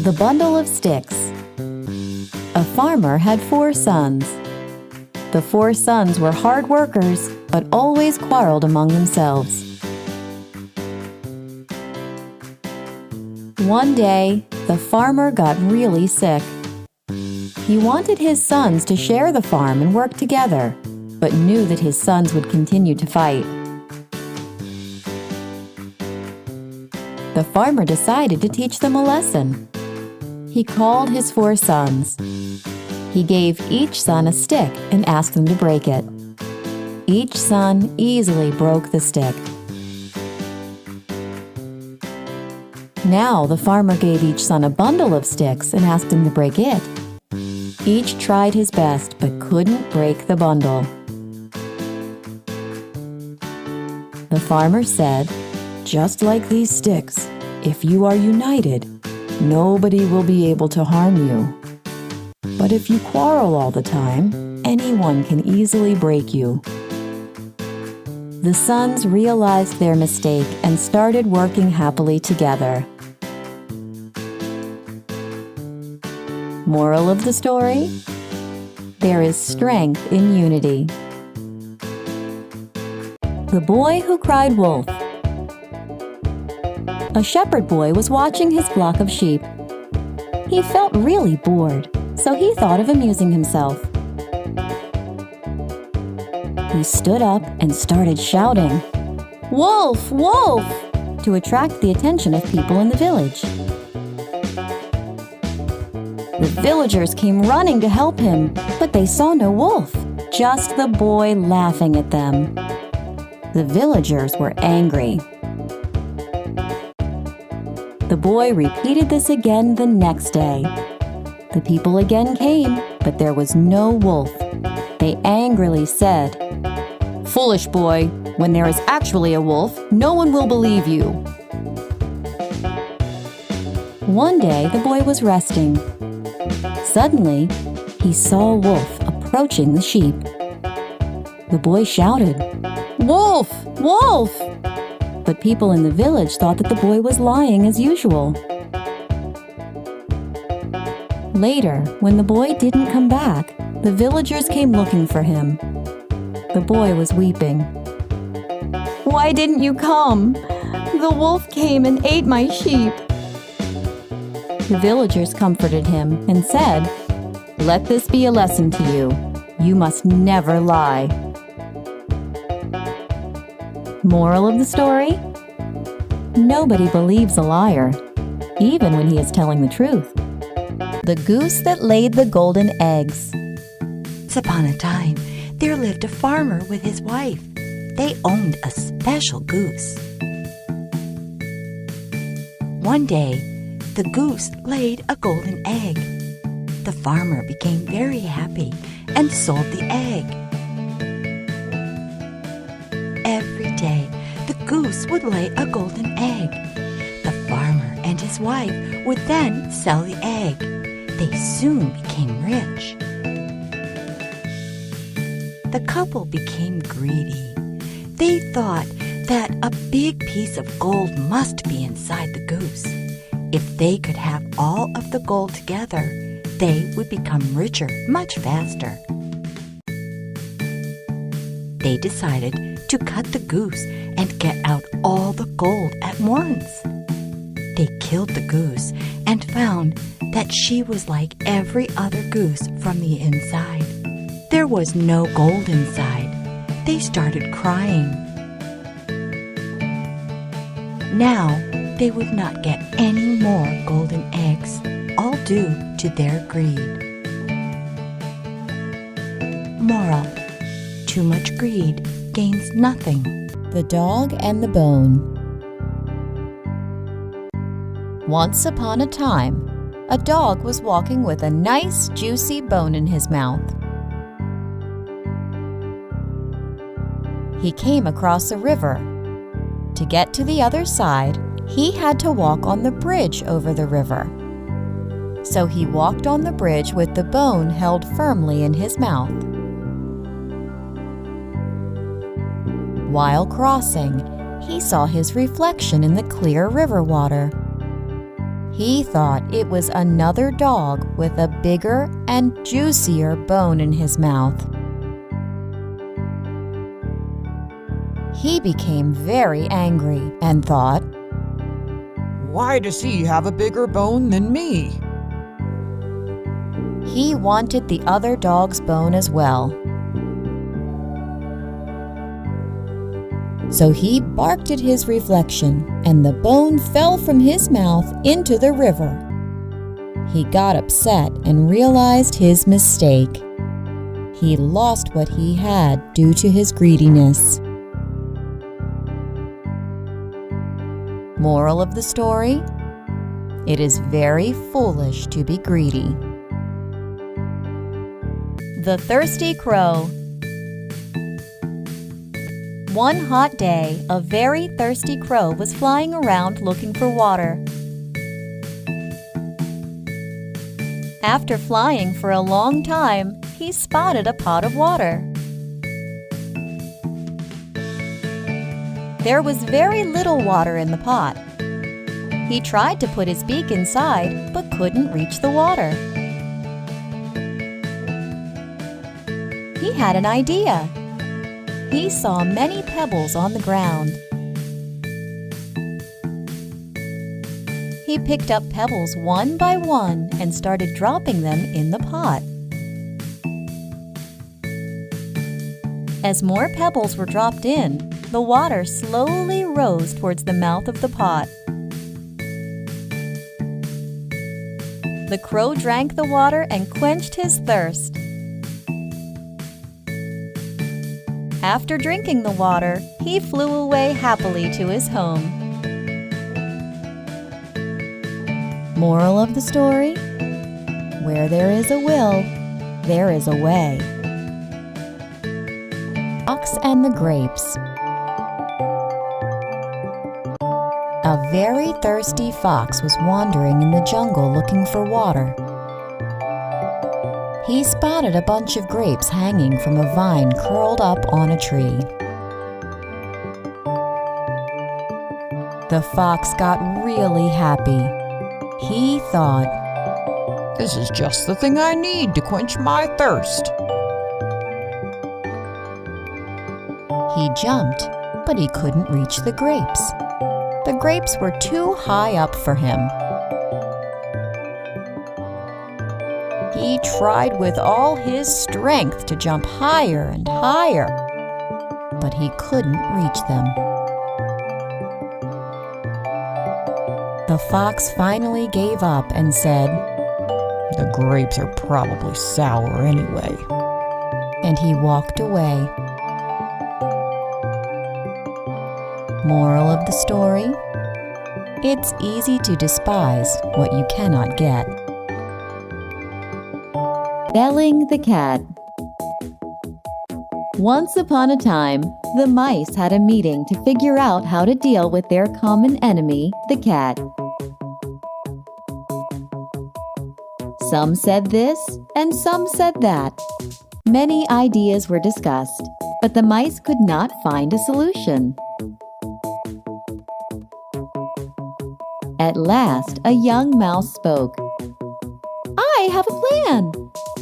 The bundle of sticks. A farmer had 4 sons. The 4 sons were hard workers, but always quarreled among themselves. One day, the farmer got really sick. He wanted his sons to share the farm and work together, but knew that his sons would continue to fight. The farmer decided to teach them a lesson. He called his 4 sons. He gave each son a stick and asked them to break it. Each son easily broke the stick. Now the farmer gave each son a bundle of sticks and asked him to break it. Each tried his best but couldn't break the bundle. The farmer said, "Just like these sticks, if you are united, nobody will be able to harm you. But if you quarrel all the time, anyone can easily break you." The sons realized their mistake and started working happily together. Moral of the story? There is strength in unity. The Boy Who Cried Wolf. A shepherd boy was watching his flock of sheep. He felt really bored, so he thought of amusing himself. He stood up and started shouting, "Wolf! Wolf!" to attract the attention of people in the village. The villagers came running to help him, but they saw no wolf, just the boy laughing at them. The villagers were angry. The boy repeated this again the next day. The people again came, but there was no wolf. They angrily said, "Foolish boy, when there is actually a wolf, no one will believe you." One day, the boy was resting. Suddenly, he saw a wolf approaching the sheep. The boy shouted, "Wolf! Wolf!" But people in the village thought that the boy was lying as usual. Later, when the boy didn't come back, the villagers came looking for him. The boy was weeping. "Why didn't you come? The wolf came and ate my sheep." The villagers comforted him and said, "Let this be a lesson to you. You must never lie." Moral of the story? Nobody believes a liar, even when he is telling the truth. The goose that laid the golden eggs. Once upon a time, there lived a farmer with his wife. They owned a special goose. One day, the goose laid a golden egg. The farmer became very happy and sold the egg. Every day, the goose would lay a golden egg. The farmer and his wife would then sell the egg. They soon became rich. The couple became greedy. They thought that a big piece of gold must be inside the goose. If they could have all of the gold together, they would become richer much faster. They decided to cut the goose and get out all the gold at once. They killed the goose and found that she was like every other goose from the inside. There was no gold inside. They started crying. Now they would not get any more golden eggs, all due to their greed. Moral: too much greed gains nothing. The Dog and the Bone. Once upon a time, a dog was walking with a nice, juicy bone in his mouth. He came across a river. To get to the other side, he had to walk on the bridge over the river. So he walked on the bridge with the bone held firmly in his mouth. While crossing, he saw his reflection in the clear river water. He thought it was another dog with a bigger and juicier bone in his mouth. He became very angry and thought, "Why does he have a bigger bone than me?" He wanted the other dog's bone as well. So he barked at his reflection, and the bone fell from his mouth into the river. He got upset and realized his mistake. He lost what he had due to his greediness. Moral of the story: it is very foolish to be greedy. The Thirsty Crow. One hot day, a very thirsty crow was flying around looking for water. After flying for a long time, he spotted a pot of water. There was very little water in the pot. He tried to put his beak inside, but couldn't reach the water. He had an idea. He saw many pebbles on the ground. He picked up pebbles one by one and started dropping them in the pot. As more pebbles were dropped in, the water slowly rose towards the mouth of the pot. The crow drank the water and quenched his thirst. After drinking the water, he flew away happily to his home. Moral of the story: where there is a will, there is a way. Fox and the Grapes. A very thirsty fox was wandering in the jungle looking for water. He spotted a bunch of grapes hanging from a vine curled up on a tree. The fox got really happy. He thought, "This is just the thing I need to quench my thirst." He jumped, but he couldn't reach the grapes. The grapes were too high up for him. He tried with all his strength to jump higher and higher, but he couldn't reach them. The fox finally gave up and said, "The grapes are probably sour anyway." And he walked away. Moral of the story: it's easy to despise what you cannot get. Belling the Cat. Once upon a time, the mice had a meeting to figure out how to deal with their common enemy, the cat. Some said this, and some said that. Many ideas were discussed, but the mice could not find a solution. At last, a young mouse spoke. "I have a plan!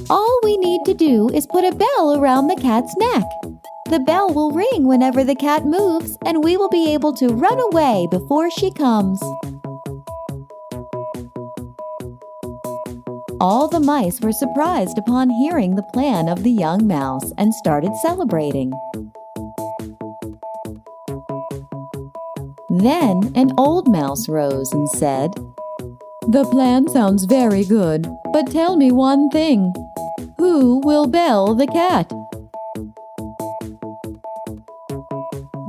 All we need to do is put a bell around the cat's neck. The bell will ring whenever the cat moves, and we will be able to run away before she comes." All the mice were surprised upon hearing the plan of the young mouse and started celebrating. Then an old mouse rose and said, "The plan sounds very good, but tell me one thing. Who will bell the cat?"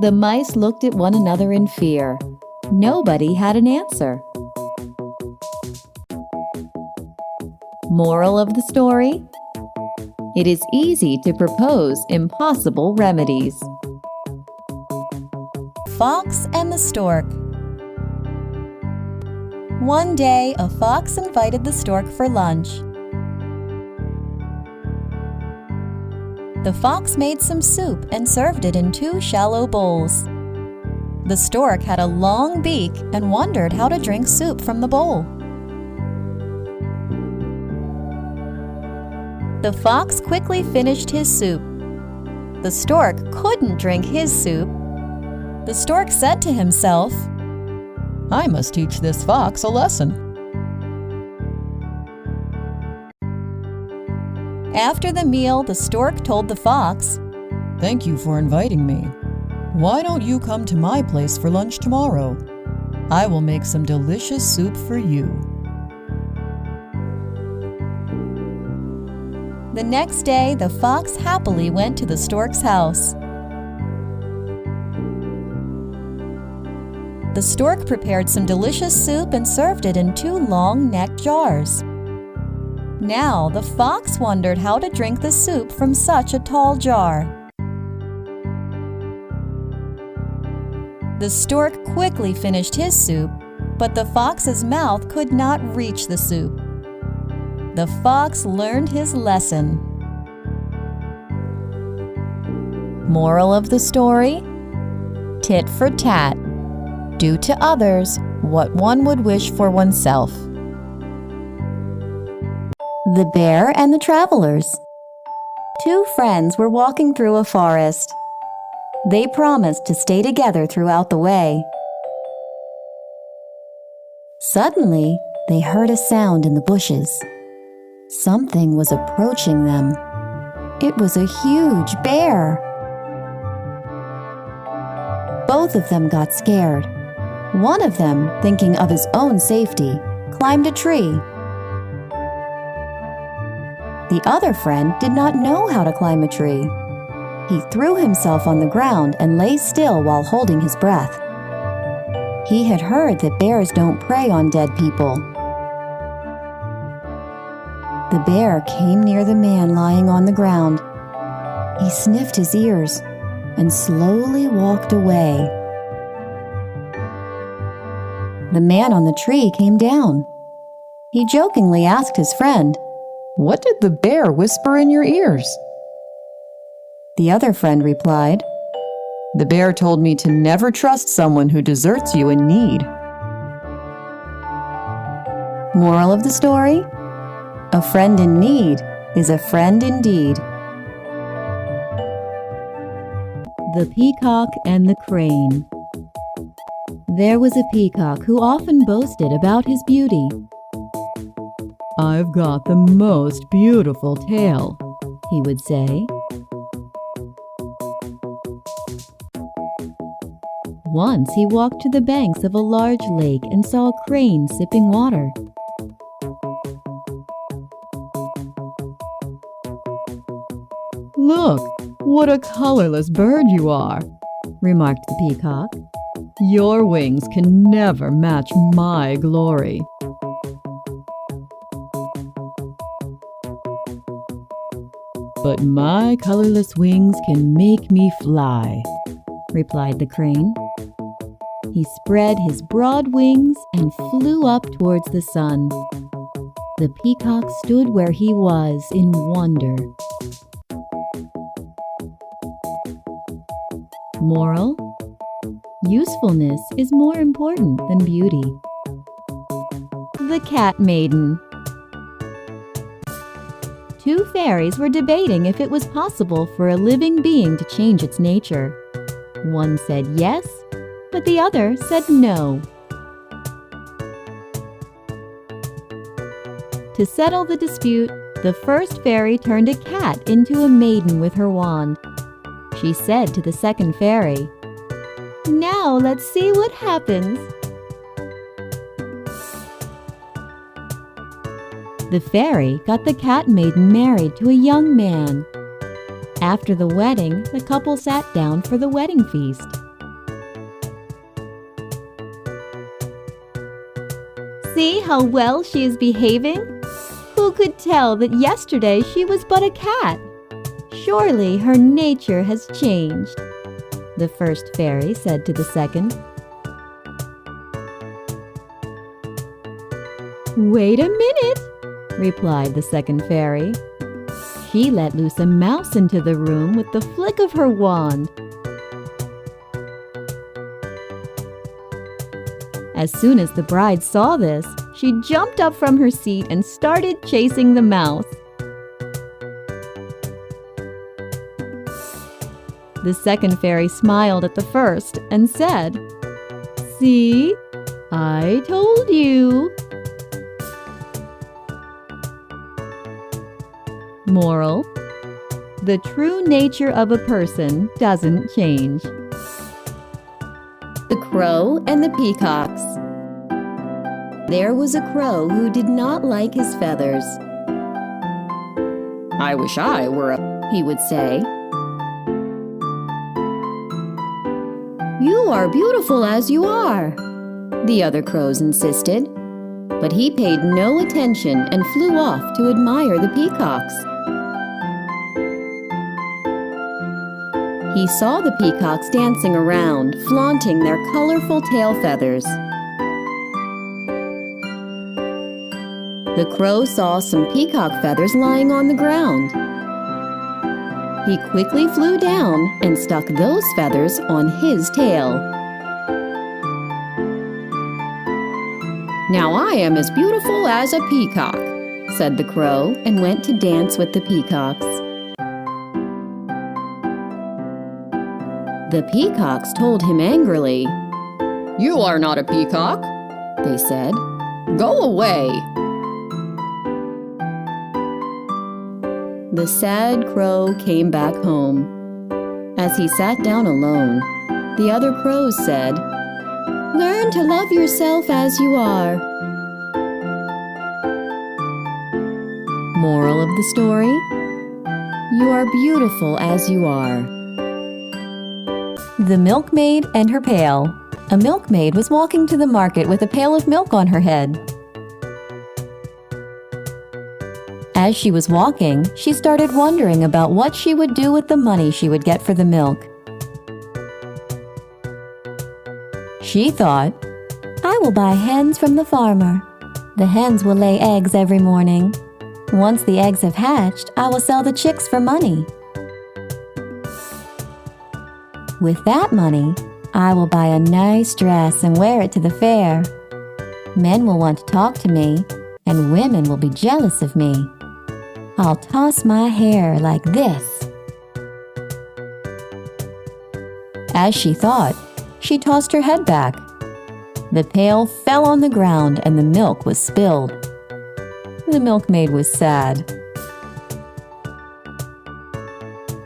The mice looked at one another in fear. Nobody had an answer. Moral of the story: it is easy to propose impossible remedies. Fox and the Stork. One day, a fox invited the stork for lunch. The fox made some soup and served it in 2 shallow bowls. The stork had a long beak and wondered how to drink soup from the bowl. The fox quickly finished his soup. The stork couldn't drink his soup. The stork said to himself, I must teach this fox a lesson. After the meal, the stork told the fox, Thank you for inviting me. Why don't you come to my place for lunch tomorrow? I will make some delicious soup for you. The next day, the fox happily went to the stork's house. The stork prepared some delicious soup and served it in 2 long-necked jars. Now, the fox wondered how to drink the soup from such a tall jar. The stork quickly finished his soup, but the fox's mouth could not reach the soup. The fox learned his lesson. Moral of the story: tit for tat. Do to others what one would wish for oneself. The Bear and the Travelers. 2 friends were walking through a forest. They promised to stay together throughout the way. Suddenly, they heard a sound in the bushes. Something was approaching them. It was a huge bear. Both of them got scared. One of them, thinking of his own safety, climbed a tree. The other friend did not know how to climb a tree. He threw himself on the ground and lay still while holding his breath. He had heard that bears don't prey on dead people. The bear came near the man lying on the ground. He sniffed his ears and slowly walked away. The man on the tree came down. He jokingly asked his friend, What did the bear whisper in your ears? The other friend replied, The bear told me to never trust someone who deserts you in need. Moral of the story: a friend in need is a friend indeed. The Peacock and the Crane. There was a peacock who often boasted about his beauty. I've got the most beautiful tail, he would say. Once he walked to the banks of a large lake and saw a crane sipping water. Look, what a colorless bird you are, remarked the peacock. Your wings can never match my glory. But my colorless wings can make me fly, replied the crane. He spread his broad wings and flew up towards the sun. The peacock stood where he was in wonder. Moral: usefulness is more important than beauty. The Cat Maiden. 2 fairies were debating if it was possible for a living being to change its nature. One said yes, but the other said no. To settle the dispute, the first fairy turned a cat into a maiden with her wand. She said to the second fairy, "Now let's see what happens." The fairy got the cat maiden married to a young man. After the wedding, the couple sat down for the wedding feast. "See how well she is behaving? Who could tell that yesterday she was but a cat? Surely her nature has changed," the first fairy said to the second. "Wait a minute," replied the second fairy. She let loose a mouse into the room with the flick of her wand. As soon as the bride saw this, she jumped up from her seat and started chasing the mouse. The second fairy smiled at the first and said, "See? I told you." Moral: the true nature of a person doesn't change. The Crow and the Peacocks. There was a crow who did not like his feathers. "I wish I were a," he would say. "You are beautiful as you are," the other crows insisted. But he paid no attention and flew off to admire the peacocks. He saw the peacocks dancing around, flaunting their colorful tail feathers. The crow saw some peacock feathers lying on the ground. He quickly flew down and stuck those feathers on his tail. "Now I am as beautiful as a peacock," said the crow, and went to dance with the peacocks. The peacocks told him angrily, "You are not a peacock," they said. "Go away." The sad crow came back home. As he sat down alone, the other crows said, "Learn to love yourself as you are." Moral of the story: you are beautiful as you are. The Milkmaid and Her Pail. A milkmaid was walking to the market with a pail of milk on her head. As she was walking, she started wondering about what she would do with the money she would get for the milk. She thought, "I will buy hens from the farmer. The hens will lay eggs every morning. Once the eggs have hatched, I will sell the chicks for money. With that money, I will buy a nice dress and wear it to the fair. Men will want to talk to me, and women will be jealous of me. I'll toss my hair like this." As she thought, she tossed her head back. The pail fell on the ground and the milk was spilled. The milkmaid was sad.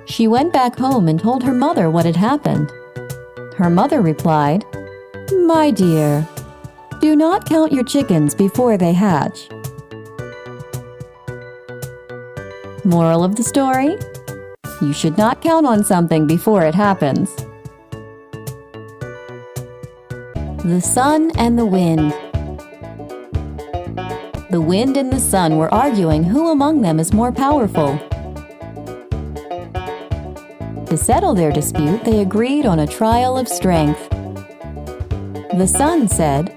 She went back home and told her mother what had happened. Her mother replied, "My dear, do not count your chickens before they hatch." Moral of the story: you should not count on something before it happens. The Sun and the Wind. The wind and the sun were arguing who among them is more powerful. To settle their dispute, they agreed on a trial of strength. The sun said,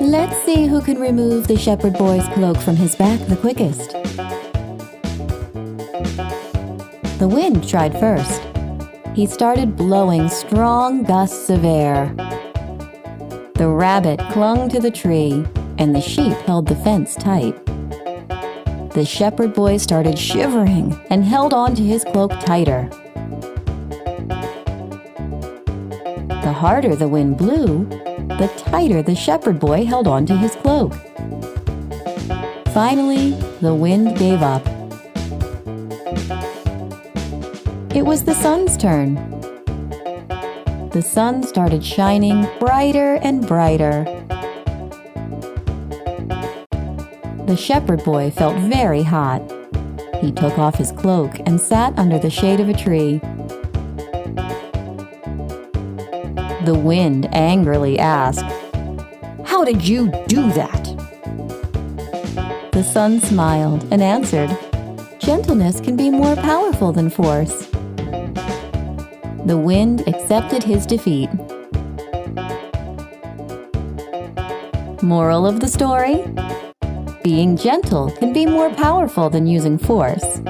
"Let's see who can remove the shepherd boy's cloak from his back the quickest." The wind tried first. He started blowing strong gusts of air. The rabbit clung to the tree, and the sheep held the fence tight. The shepherd boy started shivering and held on to his cloak tighter. The harder the wind blew, the tighter the shepherd boy held on to his cloak. Finally, the wind gave up. It was the sun's turn. The sun started shining brighter and brighter. The shepherd boy felt very hot. He took off his cloak and sat under the shade of a tree. The wind angrily asked, "How did you do that?" The sun smiled and answered, "Gentleness can be more powerful than force." The wind accepted his defeat. Moral of the story: being gentle can be more powerful than using force.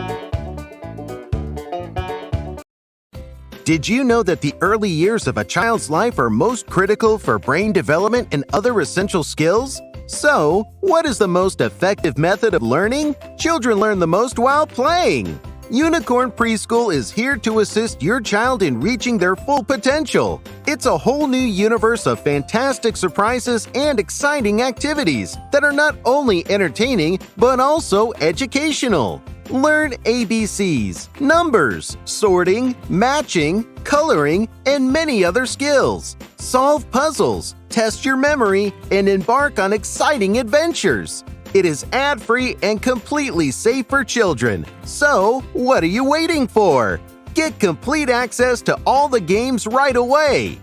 Did you know that the early years of a child's life are most critical for brain development and other essential skills? So, what is the most effective method of learning? Children learn the most while playing. Unicorn Preschool is here to assist your child in reaching their full potential. It's a whole new universe of fantastic surprises and exciting activities that are not only entertaining but also educational. Learn ABCs, numbers, sorting, matching, coloring, and many other skills. Solve puzzles, test your memory, and embark on exciting adventures. It is ad-free and completely safe for children. So, what are you waiting for? Get complete access to all the games right away.